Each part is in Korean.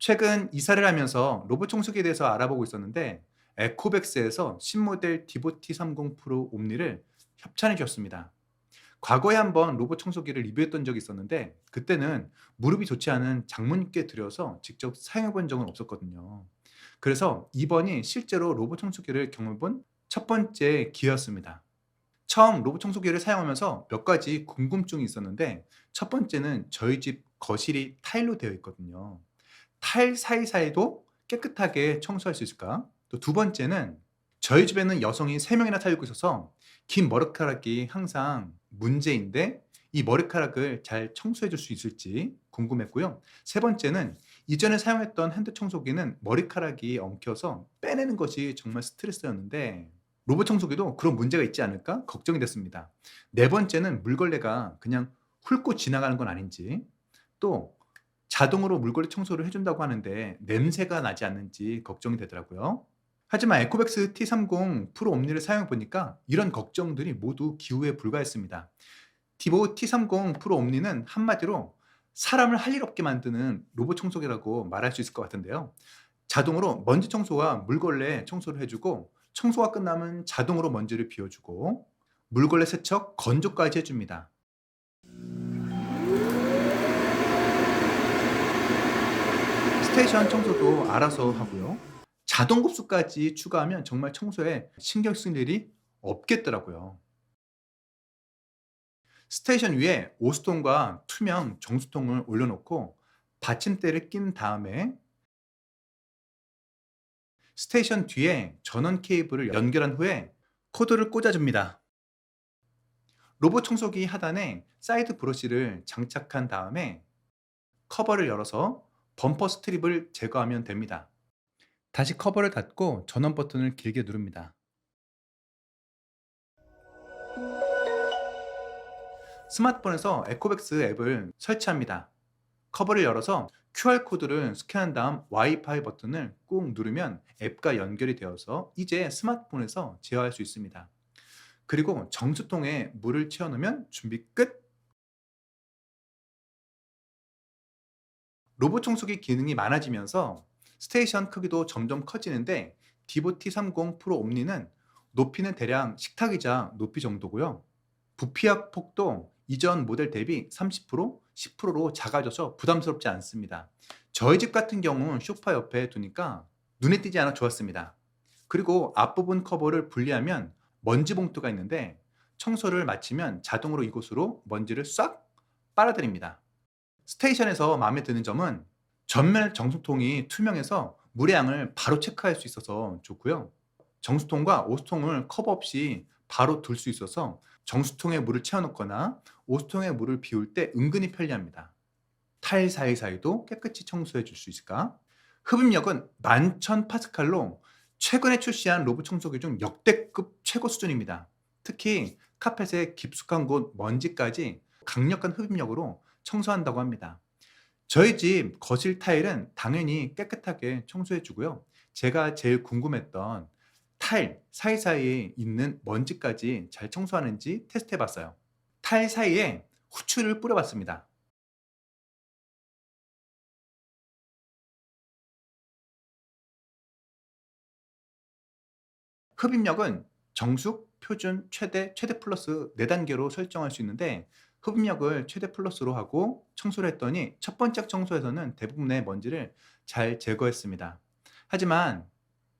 최근 이사를 하면서 로봇 청소기에 대해서 알아보고 있었는데 에코백스에서 신모델 디보티 30 프로 옴니를 협찬해 주셨습니다. 과거에 한번 로봇 청소기를 리뷰했던 적이 있었는데 그때는 무릎이 좋지 않은 장모님께 드려서 직접 사용해 본 적은 없었거든요. 그래서 이번이 실제로 로봇 청소기를 경험해 본 첫 번째 기회였습니다. 처음 로봇 청소기를 사용하면서 몇 가지 궁금증이 있었는데 첫 번째는 저희 집 거실이 타일로 되어 있거든요. 타일 사이사이도 깨끗하게 청소할 수 있을까? 또 두 번째는 저희 집에는 여성이 3 명이나 살고 있어서 긴 머리카락이 항상 문제인데 이 머리카락을 잘 청소해 줄 수 있을지 궁금했고요. 세 번째는 이전에 사용했던 핸드 청소기는 머리카락이 엉켜서 빼내는 것이 정말 스트레스였는데 로봇 청소기도 그런 문제가 있지 않을까 걱정이 됐습니다. 네 번째는 물걸레가 그냥 훑고 지나가는 건 아닌지, 또 자동으로 물걸레 청소를 해 준다고 하는데 냄새가 나지 않는지 걱정이 되더라고요. 하지만 에코백스 T30 프로 옴니를 사용해 보니까 이런 걱정들이 모두 기우에 불과했습니다. 디보 T30 프로 옴니는 한마디로 사람을 할 일 없게 만드는 로봇 청소기라고 말할 수 있을 것 같은데요. 자동으로 먼지 청소와 물걸레 청소를 해 주고 청소가 끝나면 자동으로 먼지를 비워 주고 물걸레 세척, 건조까지 해 줍니다. 스테이션 청소도 알아서 하고요. 자동 급수까지 추가하면 정말 청소에 신경 쓸 일이 없겠더라고요. 스테이션 위에 오수통과 투명 정수통을 올려놓고 받침대를 낀 다음에 스테이션 뒤에 전원 케이블을 연결한 후에 코드를 꽂아줍니다. 로봇 청소기 하단에 사이드 브러쉬를 장착한 다음에 커버를 열어서 범퍼 스트립을 제거하면 됩니다. 다시 커버를 닫고 전원 버튼을 길게 누릅니다. 스마트폰에서 에코백스 앱을 설치합니다. 커버를 열어서 QR코드를 스캔한 다음 와이파이 버튼을 꾹 누르면 앱과 연결이 되어서 이제 스마트폰에서 제어할 수 있습니다. 그리고 정수통에 물을 채워넣으면 준비 끝! 로봇 청소기 기능이 많아지면서 스테이션 크기도 점점 커지는데 디보티 30 프로 옴니는 높이는 대략 식탁의자 높이 정도고요. 부피압 폭도 이전 모델 대비 30%, 10%로 작아져서 부담스럽지 않습니다. 저희 집 같은 경우는 소파 옆에 두니까 눈에 띄지 않아 좋았습니다. 그리고 앞부분 커버를 분리하면 먼지 봉투가 있는데 청소를 마치면 자동으로 이곳으로 먼지를 싹 빨아들입니다. 스테이션에서 마음에 드는 점은 전면 정수통이 투명해서 물의 양을 바로 체크할 수 있어서 좋고요. 정수통과 오수통을 커버 없이 바로 둘 수 있어서 정수통에 물을 채워놓거나 오수통에 물을 비울 때 은근히 편리합니다. 타일 사이사이도 깨끗이 청소해 줄 수 있을까? 흡입력은 11,000파스칼로 최근에 출시한 로봇 청소기 중 역대급 최고 수준입니다. 특히 카펫의 깊숙한 곳 먼지까지 강력한 흡입력으로 청소한다고 합니다. 저희 집 거실 타일은 당연히 깨끗하게 청소해 주고요. 제가 제일 궁금했던 타일 사이사이에 있는 먼지까지 잘 청소하는지 테스트해 봤어요. 타일 사이에 후추를 뿌려 봤습니다. 흡입력은 정숙, 표준, 최대, 최대 플러스 4단계로 설정할 수 있는데 흡입력을 최대 플러스로 하고 청소를 했더니 첫 번째 청소에서는 대부분의 먼지를 잘 제거했습니다. 하지만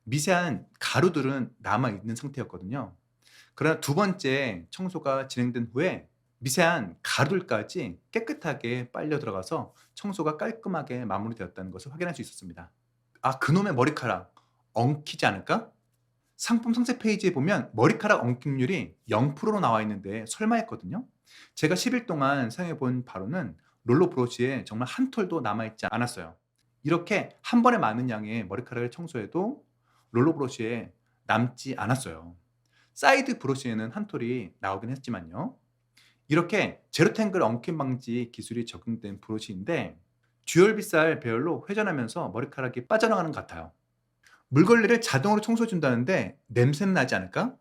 미세한 가루들은 남아 있는 상태였거든요. 그러나 두 번째 청소가 진행된 후에 미세한 가루들까지 깨끗하게 빨려 들어가서 청소가 깔끔하게 마무리되었다는 것을 확인할 수 있었습니다. 아, 그놈의 머리카락 엉키지 않을까? 상품 상세 페이지에 보면 머리카락 엉킴률이 0%로 나와 있는데 설마 했거든요. 제가 10일 동안 사용해 본 바로는 롤러 브러쉬에 정말 한 톨도 남아 있지 않았어요. 이렇게 한 번에 많은 양의 머리카락을 청소해도 롤러 브러쉬에 남지 않았어요. 사이드 브러쉬에는 한 톨이 나오긴 했지만요. 이렇게 제로 탱글 엉킴 방지 기술이 적용된 브러쉬인데 듀얼 빗살 배열로 회전하면서 머리카락이 빠져나가는 것 같아요. 물걸레를 자동으로 청소해 준다는데 냄새는 나지 않을까?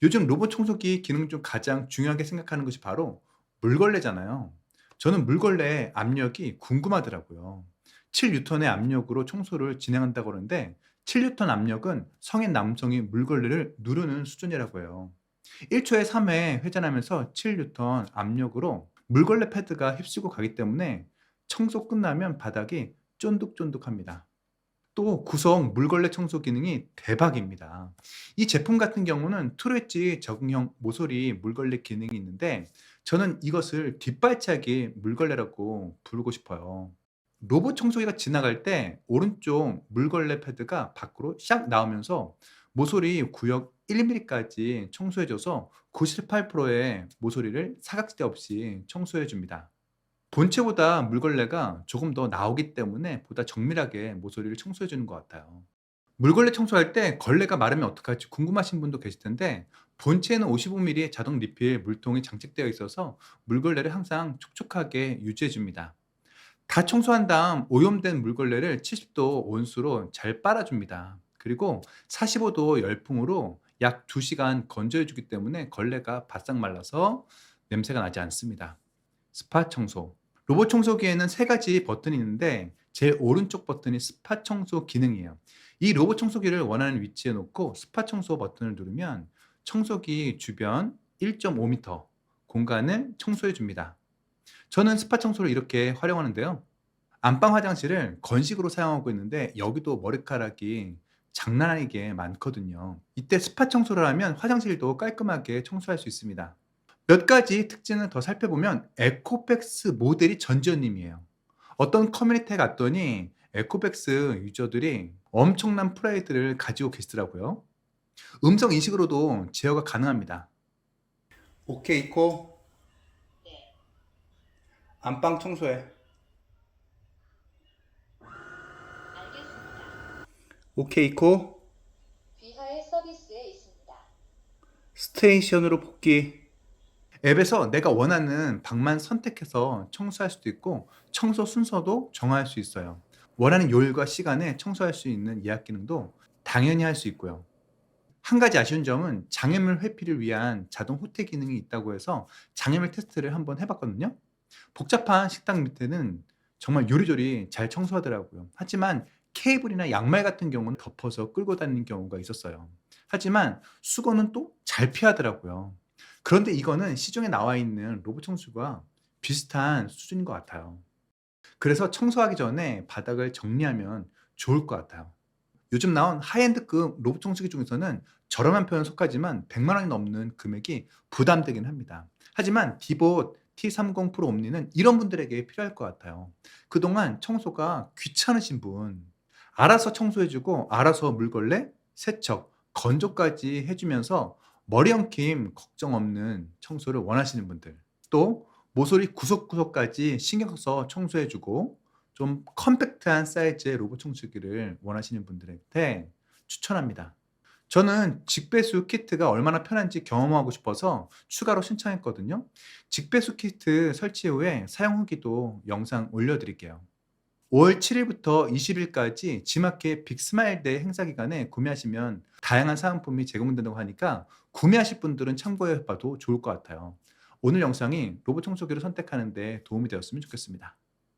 요즘 로봇 청소기 기능 중 가장 중요하게 생각하는 것이 바로 물걸레잖아요. 저는 물걸레의 압력이 궁금하더라고요. 7N의 압력으로 청소를 진행한다고 하는데 7N 압력은 성인 남성이 물걸레를 누르는 수준이라고 해요. 1초에 3회 회전하면서 7N 압력으로 물걸레 패드가 휩쓰고 가기 때문에 청소 끝나면 바닥이 쫀득쫀득합니다. 또 구성 물걸레 청소 기능이 대박입니다. 이 제품 같은 경우는 트루엣지 적응형 모서리 물걸레 기능이 있는데 저는 이것을 뒷발차기 물걸레라고 부르고 싶어요. 로봇 청소기가 지나갈 때 오른쪽 물걸레 패드가 밖으로 샥 나오면서 모서리 구역 1mm까지 청소해줘서 98%의 모서리를 사각지대 없이 청소해줍니다. 본체보다 물걸레가 조금 더 나오기 때문에 보다 정밀하게 모서리를 청소해 주는 것 같아요. 물걸레 청소할 때 걸레가 마르면 어떡할지 궁금하신 분도 계실 텐데 본체에는 55mm 자동 리필 물통이 장착되어 있어서 물걸레를 항상 촉촉하게 유지해 줍니다. 다 청소한 다음 오염된 물걸레를 70도 온수로 잘 빨아줍니다. 그리고 45도 열풍으로 약 2시간 건조해 주기 때문에 걸레가 바싹 말라서 냄새가 나지 않습니다. 스팟 청소. 로봇 청소기에는 세 가지 버튼이 있는데 제일 오른쪽 버튼이 스팟 청소 기능이에요. 이 로봇 청소기를 원하는 위치에 놓고 스팟 청소 버튼을 누르면 청소기 주변 1.5m 공간을 청소해 줍니다. 저는 스팟 청소를 이렇게 활용하는데요. 안방 화장실을 건식으로 사용하고 있는데 여기도 머리카락이 장난 아니게 많거든요. 이때 스팟 청소를 하면 화장실도 깔끔하게 청소할 수 있습니다. 몇 가지 특징을 더 살펴보면 에코백스 모델이 전지현님이에요. 어떤 커뮤니티에 갔더니 에코백스 유저들이 엄청난 프라이드를 가지고 계시더라고요. 음성 인식으로도 제어가 가능합니다. 오케이 코 안방 청소해. 알겠습니다. 오케이 코 귀하의 서비스에 있습니다. 스테이션으로 복귀. 앱에서 내가 원하는 방만 선택해서 청소할 수도 있고 청소 순서도 정할 수 있어요. 원하는 요일과 시간에 청소할 수 있는 예약 기능도 당연히 할 수 있고요. 한 가지 아쉬운 점은 장애물 회피를 위한 자동 호퇴 기능이 있다고 해서 장애물 테스트를 한번 해봤거든요. 복잡한 식당 밑에는 정말 요리조리 잘 청소하더라고요. 하지만 케이블이나 양말 같은 경우는 덮어서 끌고 다니는 경우가 있었어요. 하지만 수거는 또 잘 피하더라고요. 그런데 이거는 시중에 나와 있는 로봇 청소가 비슷한 수준인 것 같아요. 그래서 청소하기 전에 바닥을 정리하면 좋을 것 같아요. 요즘 나온 하이엔드급 로봇 청소기 중에서는 저렴한 편에 속하지만 100만 원이 넘는 금액이 부담되긴 합니다. 하지만 디봇 T30 프로 옴니는 이런 분들에게 필요할 것 같아요. 그동안 청소가 귀찮으신 분, 알아서 청소해주고 알아서 물걸레, 세척, 건조까지 해주면서 머리 엉킴 걱정 없는 청소를 원하시는 분들, 또 모서리 구석구석까지 신경 써서 청소해주고 좀 컴팩트한 사이즈의 로봇 청소기를 원하시는 분들한테 추천합니다. 저는 직배수 키트가 얼마나 편한지 경험하고 싶어서 추가로 신청했거든요. 직배수 키트 설치 후에 사용 후기도 영상 올려드릴게요. 5월 7일부터 20일까지 지마켓 빅스마일 데이 행사 기간에 구매하시면 다양한 사은품이 제공된다고 하니까 구매하실 분들은 참고해 봐도 좋을 것 같아요. 오늘 영상이 로봇 청소기를 선택하는 데 도움이 되었으면 좋겠습니다.